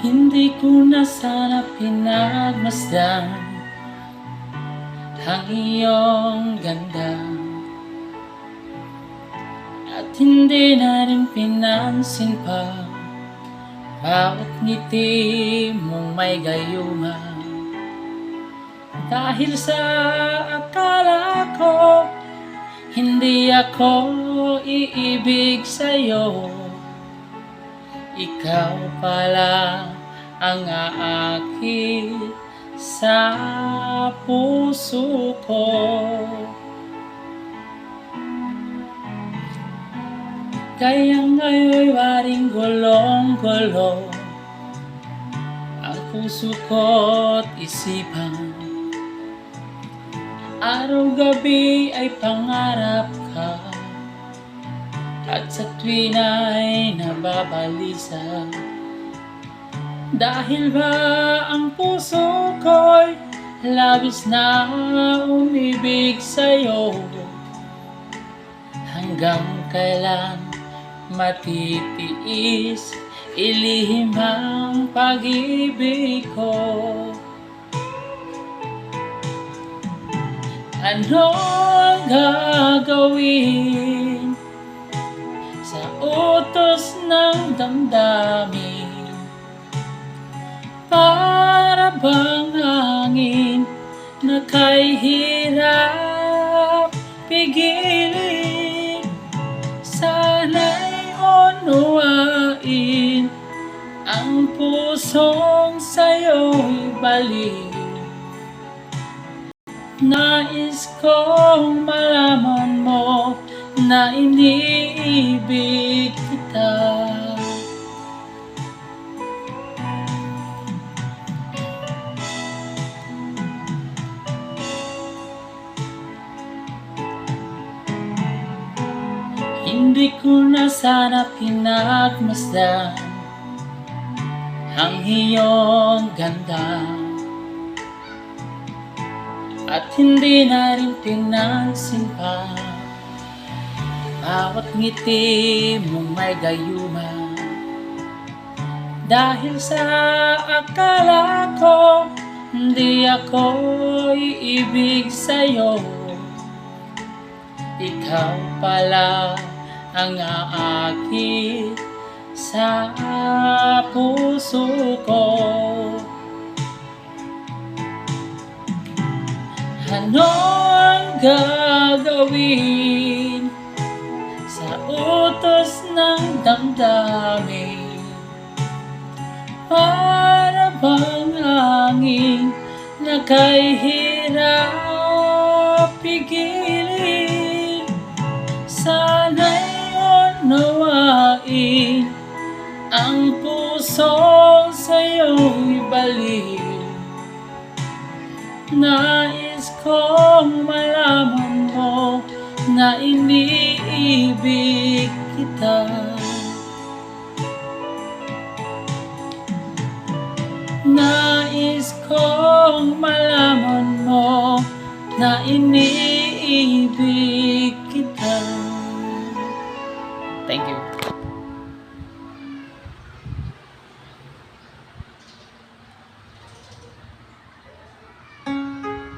Hindi ko na sana pinagmasdan ang iyong ganda, at hindi na rin pinansin pa bawat ngiti mong may gayuma. Dahil sa akala ko hindi ako iibig sa'yo, ikaw pala ang aakit sa puso ko. Kaya ngayon'y waring gulong-gulo ang puso ko't isipan. Araw-gabi ay pangarap ka, at sa tuwin ay nababalisa. Dahil ba ang puso ko'y labis na umibig sa'yo? Hanggang kailan matitiis ilihim ang pag-ibig ko? Ano ang gagawin sa utos ng damdamin? Para bang hangin na kay hirap pigilin? Sana'y unawain ang pusong sa'yo'y balik. Nais kong malaman mo na iniibig kita. Hindi ko na sana pinagmasdan ang iyong ganda, at hindi na rin pinansin pa bawat ngiti mong may gayuma. Dahil sa akala ko hindi ako iibig sa'yo, ikaw pala ang aakit sa puso ko. Ano ang gagawin sa utos ng damdamin? Para bang hangin na kay hirap pigilin? Sana'y unawain ang puso sa'yo'y balik. Nais kong malaman mo na iniibig kita. Nais kong malaman mo na iniibig kita. Thank you.